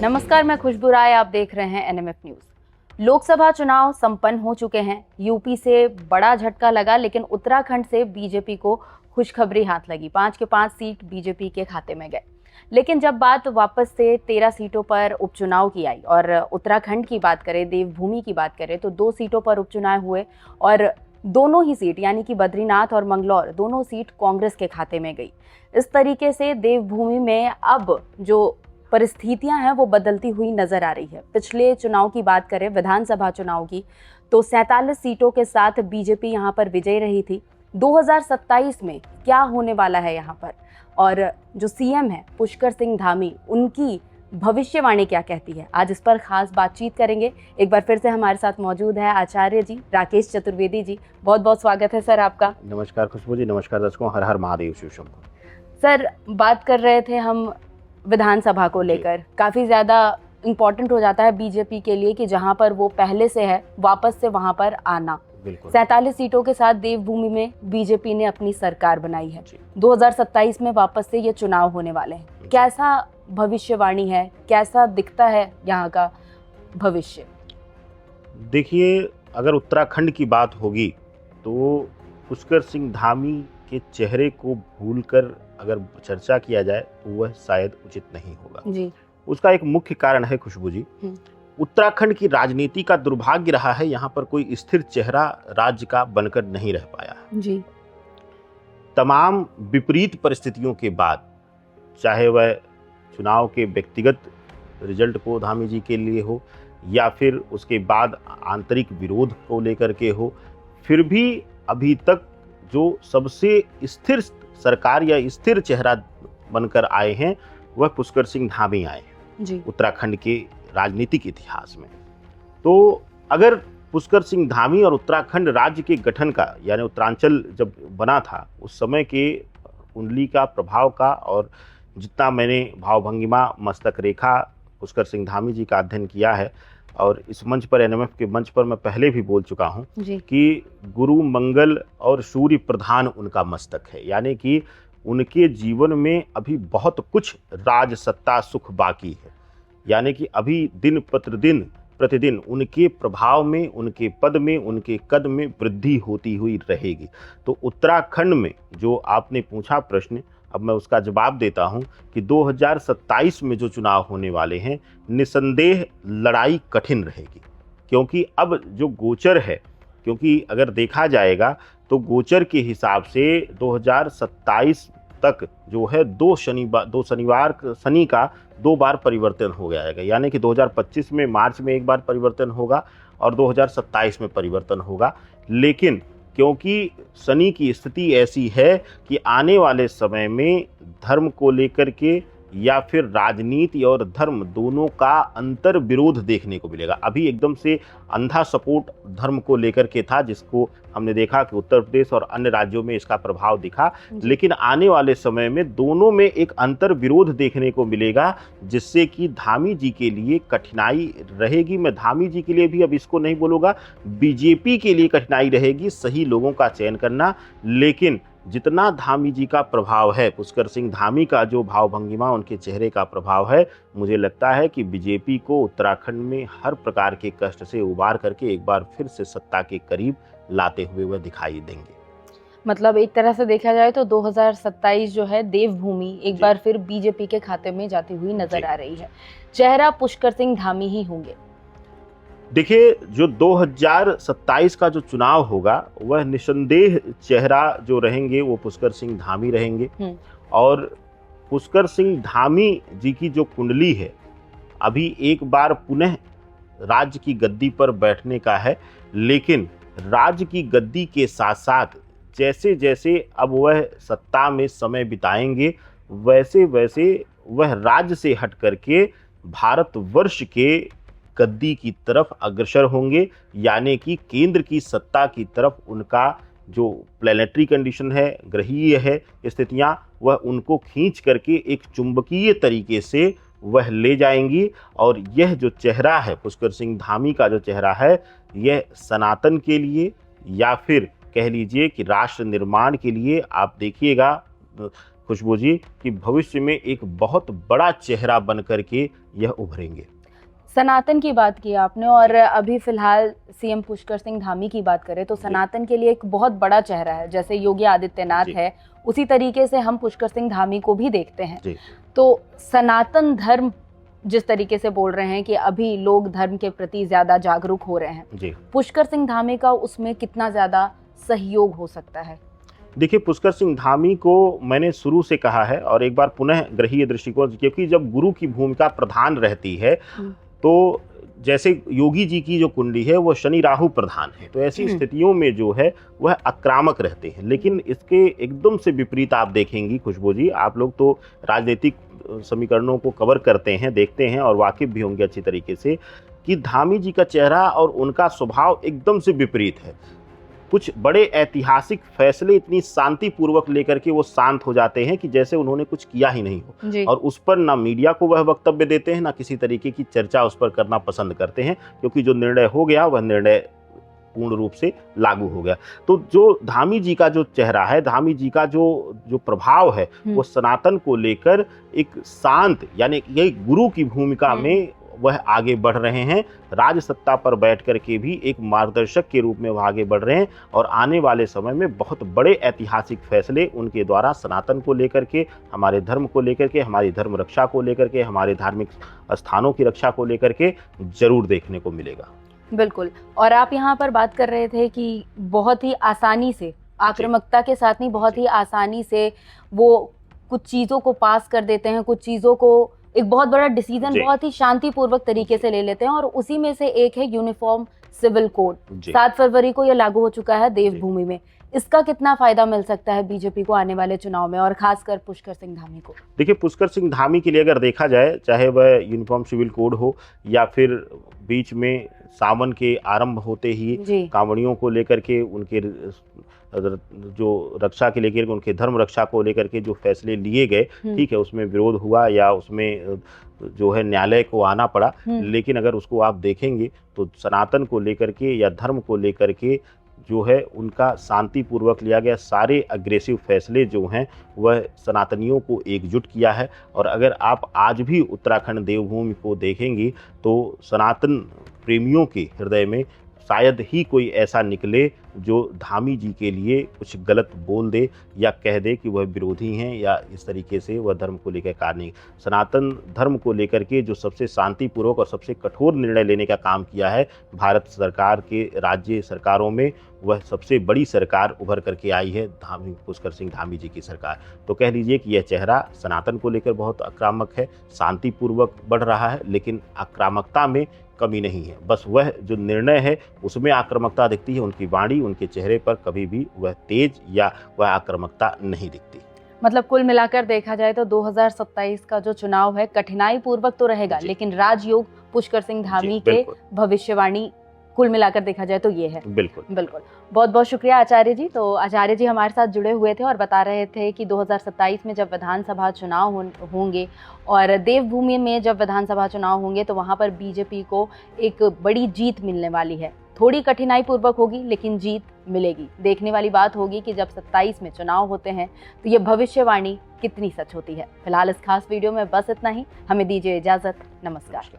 नमस्कार, मैं खुशबू राय। आप देख रहे हैं एनएमएफ न्यूज। लोकसभा चुनाव संपन्न हो चुके हैं। यूपी से बड़ा झटका लगा, लेकिन उत्तराखंड से बीजेपी को खुशखबरी हाथ लगी। 5 के 5 सीट बीजेपी के खाते में गए। लेकिन जब बात वापस से 13 सीटों पर उपचुनाव की आई और उत्तराखंड की बात करें, देवभूमि की बात करें, तो 2 सीटों पर उपचुनाव हुए और दोनों ही सीट यानी कि बद्रीनाथ और मंगलौर दोनों सीट कांग्रेस के खाते में गई। इस तरीके से देवभूमि में अब जो परिस्थितियां हैं वो बदलती हुई नजर आ रही है। पिछले चुनाव की बात करें, विधानसभा चुनाव की, तो 47 सीटों के साथ बीजेपी यहां पर विजयी रही थी। 2027 में क्या होने वाला है यहां पर, और जो सीएम है पुष्कर सिंह धामी, उनकी भविष्यवाणी क्या कहती है, आज इस पर खास बातचीत करेंगे। एक बार फिर से हमारे साथ मौजूद है आचार्य जी, राकेश चतुर्वेदी जी। बहुत बहुत स्वागत है सर आपका। नमस्कार खुशबू जी, नमस्कार दर्शकों, हर हर महादेव शिव शंभो। सर, बात कर रहे थे हम विधानसभा को लेकर, काफ़ी ज़्यादा इम्पोर्टेंट हो जाता है बीजेपी के लिए कि जहां पर वो पहले से है वापस से वहां पर आना। 47 सीटों के साथ देवभूमि में बीजेपी ने अपनी सरकार बनाई है। 2027 में वापस से ये चुनाव होने वाले हैं। कैसा भविष्यवाणी है, कैसा दिखता है यहाँ का भविष्य? देखिए, अगर उत्तराखंड की बात होगी तो पुष्कर सिंह धामी के चेहरे को भूलकर अगर चर्चा किया जाए तो वह शायद उचित नहीं होगा जी। उसका एक मुख्य कारण है खुशबू जी, उत्तराखंड की राजनीति का दुर्भाग्य रहा है, यहाँ पर कोई स्थिर चेहरा राज्य का बनकर नहीं रह पाया है जी। तमाम विपरीत परिस्थितियों के बाद, चाहे वह चुनाव के व्यक्तिगत रिजल्ट को धामी जी के लिए हो या फिर उसके बाद आंतरिक विरोध को लेकर के हो, फिर भी अभी तक जो सबसे स्थिर सरकार या स्थिर चेहरा बनकर आए हैं वह पुष्कर सिंह धामी आए हैं उत्तराखंड के राजनीतिक इतिहास में। तो अगर पुष्कर सिंह धामी और उत्तराखंड राज्य के गठन का, यानी उत्तरांचल जब बना था, उस समय के कुंडली का प्रभाव का और जितना मैंने भावभंगिमा, मस्तक रेखा पुष्कर सिंह धामी जी का अध्ययन किया है, और इस मंच पर, एनएमएफ के मंच पर मैं पहले भी बोल चुका हूं कि गुरु मंगल और सूर्य प्रधान उनका मस्तक है, यानी कि उनके जीवन में अभी बहुत कुछ राज सत्ता सुख बाकी है, यानी कि अभी दिन प्रतिदिन उनके प्रभाव में, उनके पद में, उनके कद में वृद्धि होती हुई रहेगी। तो उत्तराखंड में जो आपने पूछा प्रश्न, अब मैं उसका जवाब देता हूं कि 2027 में जो चुनाव होने वाले हैं, निसंदेह लड़ाई कठिन रहेगी, क्योंकि अब जो गोचर है, क्योंकि अगर देखा जाएगा तो गोचर के हिसाब से 2027 तक जो है शनि का 2 बार परिवर्तन हो जाएगा, यानी कि 2025 में मार्च में 1 बार परिवर्तन होगा और 2027 में परिवर्तन होगा। लेकिन क्योंकि शनि की स्थिति ऐसी है कि आने वाले समय में धर्म को लेकर के या फिर राजनीति और धर्म दोनों का अंतर विरोध देखने को मिलेगा। अभी एकदम से अंधा सपोर्ट धर्म को लेकर के था, जिसको हमने देखा कि उत्तर प्रदेश और अन्य राज्यों में इसका प्रभाव दिखा, लेकिन आने वाले समय में दोनों में एक अंतर विरोध देखने को मिलेगा, जिससे कि धामी जी के लिए कठिनाई रहेगी। मैं धामी जी के लिए भी अब इसको नहीं बोलूँगा, बीजेपी के लिए कठिनाई रहेगी सही लोगों का चयन करना। लेकिन जितना धामी जी का प्रभाव है, पुष्कर सिंह धामी का जो भावभंगिमा, उनके चेहरे का प्रभाव है, मुझे लगता है कि बीजेपी को उत्तराखंड में हर प्रकार के कष्ट से उबार करके एक बार फिर से सत्ता के करीब लाते हुए वह दिखाई देंगे। मतलब एक तरह से देखा जाए तो 2027 जो है देवभूमि एक बार फिर बीजेपी के खाते में जाती हुई नजर आ रही है। चेहरा पुष्कर सिंह धामी ही होंगे। देखिए, जो 2027 का जो चुनाव होगा वह निसंदेह चेहरा जो रहेंगे वो पुष्कर सिंह धामी रहेंगे। और पुष्कर सिंह धामी जी की जो कुंडली है, अभी एक बार पुनः राज्य की गद्दी पर बैठने का है, लेकिन राज्य की गद्दी के साथ साथ जैसे जैसे अब वह सत्ता में समय बिताएंगे, वैसे वैसे वह राज्य से हट करके भारतवर्ष के गद्दी की तरफ अग्रसर होंगे, यानी कि केंद्र की सत्ता की तरफ उनका जो प्लैनेटरी कंडीशन है, ग्रहीय है स्थितियां, वह उनको खींच करके एक चुंबकीय तरीके से वह ले जाएंगी। और यह जो चेहरा है पुष्कर सिंह धामी का, जो चेहरा है, यह सनातन के लिए या फिर कह लीजिए कि राष्ट्र निर्माण के लिए, आप देखिएगा खुशबू जी कि भविष्य में एक बहुत बड़ा चेहरा बन करके यह उभरेंगे। सनातन की बात की आपने, और अभी फिलहाल सीएम पुष्कर सिंह धामी की बात करें तो सनातन के लिए एक बहुत बड़ा चेहरा है। जैसे योगी आदित्यनाथ है, उसी तरीके से हम पुष्कर सिंह धामी को भी देखते हैं। तो सनातन धर्म जिस तरीके से बोल रहे हैं कि अभी लोग धर्म के प्रति ज्यादा जागरूक हो रहे हैं, पुष्कर सिंह धामी का उसमें कितना ज्यादा सहयोग हो सकता है? देखिए, पुष्कर सिंह धामी को मैंने शुरू से कहा है और एक बार पुनः ग्रहीय दृष्टिकोण, क्योंकि जब गुरु की भूमिका प्रधान रहती है तो जैसे योगी जी की जो कुंडली है वो शनि राहु प्रधान है, तो ऐसी स्थितियों में जो है वह आक्रामक रहते हैं। लेकिन इसके एकदम से विपरीत आप देखेंगी खुशबू जी, आप लोग तो राजनीतिक समीकरणों को कवर करते हैं, देखते हैं और वाकिफ भी होंगे अच्छी तरीके से, कि धामी जी का चेहरा और उनका स्वभाव एकदम से विपरीत है। कुछ बड़े ऐतिहासिक फैसले इतनी शांतिपूर्वक लेकर के वो शांत हो जाते हैं कि जैसे उन्होंने कुछ किया ही नहीं हो, और उस पर ना मीडिया को वह वक्तव्य देते हैं, ना किसी तरीके की चर्चा उस पर करना पसंद करते हैं, क्योंकि जो निर्णय हो गया वह निर्णय पूर्ण रूप से लागू हो गया। तो जो धामी जी का जो चेहरा है, धामी जी का जो प्रभाव है, वो सनातन को लेकर एक शांत, यानी ये गुरु की भूमिका में वह आगे बढ़ रहे हैं। राज सत्ता पर बैठ करके भी एक मार्गदर्शक के रूप में वह आगे बढ़ रहे हैं, और आने वाले समय में बहुत बड़े ऐतिहासिक फैसले उनके द्वारा सनातन को लेकर के, हमारे धर्म को लेकर के, हमारी धर्म रक्षा को लेकर के, हमारे धार्मिक स्थानों की रक्षा को लेकर के जरूर देखने को मिलेगा। बिल्कुल। और आप यहाँ पर बात कर रहे थे कि बहुत ही आसानी से, आक्रामकता के साथ नहीं, बहुत ही आसानी से वो कुछ चीज़ों को पास कर देते हैं, कुछ चीज़ों को, एक बहुत बड़ा डिसीजन बहुत ही शांतिपूर्वक तरीके से ले लेते हैं। और उसी में से एक है यूनिफॉर्म सिविल कोड। 7 फरवरी को यह लागू हो चुका है देवभूमि में। इसका कितना फायदा मिल सकता है बीजेपी को आने वाले चुनाव में, और खासकर पुष्कर सिंह धामी को? देखिए, पुष्कर सिंह धामी के लिए अगर देखा जाए, चाहे वह यूनिफॉर्म सिविल कोड हो या फिर बीच में सावन के आरंभ होते ही कांवड़ियों को लेकर के, उनके जो रक्षा के लेकर, उनके धर्म रक्षा को लेकर के जो फैसले लिए गए, ठीक है, उसमें विरोध हुआ या उसमें जो है न्यायालय को आना पड़ा, लेकिन अगर उसको आप देखेंगे तो सनातन को लेकर के या धर्म को लेकर के जो है उनका शांतिपूर्वक लिया गया सारे अग्रेसिव फैसले जो हैं वह सनातनियों को एकजुट किया है। और अगर आप आज भी उत्तराखंड देवभूमि को देखेंगी तो सनातन प्रेमियों के हृदय में शायद ही कोई ऐसा निकले जो धामी जी के लिए कुछ गलत बोल दे या कह दे कि वह विरोधी हैं या इस तरीके से वह धर्म को लेकर कार्य नहीं। सनातन धर्म को लेकर के जो सबसे शांतिपूर्वक और सबसे कठोर निर्णय लेने का काम किया है भारत सरकार के राज्य सरकारों में, वह सबसे बड़ी सरकार उभर करके आई है धामी पुष्कर सिंह धामी जी की सरकार। तो कह लीजिए कि यह चेहरा सनातन को लेकर बहुत आक्रामक है, शांतिपूर्वक बढ़ रहा है, लेकिन आक्रामकता में कमी नहीं है। बस वह जो निर्णय है उसमें आक्रामकता दिखती है, उनकी वाणी, उनके चेहरे पर कभी भी वह तेज या वह आक्रामकता नहीं दिखती। मतलब कुल मिलाकर देखा जाए तो 2027 का जो चुनाव है कठिनाई पूर्वक तो रहेगा, लेकिन राजयोग पुष्कर सिंह धामी के भविष्यवाणी कुल मिलाकर देखा जाए तो ये है। बिल्कुल बिल्कुल। बहुत बहुत शुक्रिया आचार्य जी। तो आचार्य जी हमारे साथ जुड़े हुए थे और बता रहे थे कि 2027 में जब विधानसभा चुनाव होंगे और देवभूमि में जब विधानसभा चुनाव होंगे तो वहाँ पर बीजेपी को एक बड़ी जीत मिलने वाली है। थोड़ी कठिनाई पूर्वक होगी लेकिन जीत मिलेगी। देखने वाली बात होगी कि जब 27 में चुनाव होते हैं तो ये भविष्यवाणी कितनी सच होती है। फिलहाल इस खास वीडियो में बस इतना ही। हमें दीजिए इजाज़त। नमस्कार।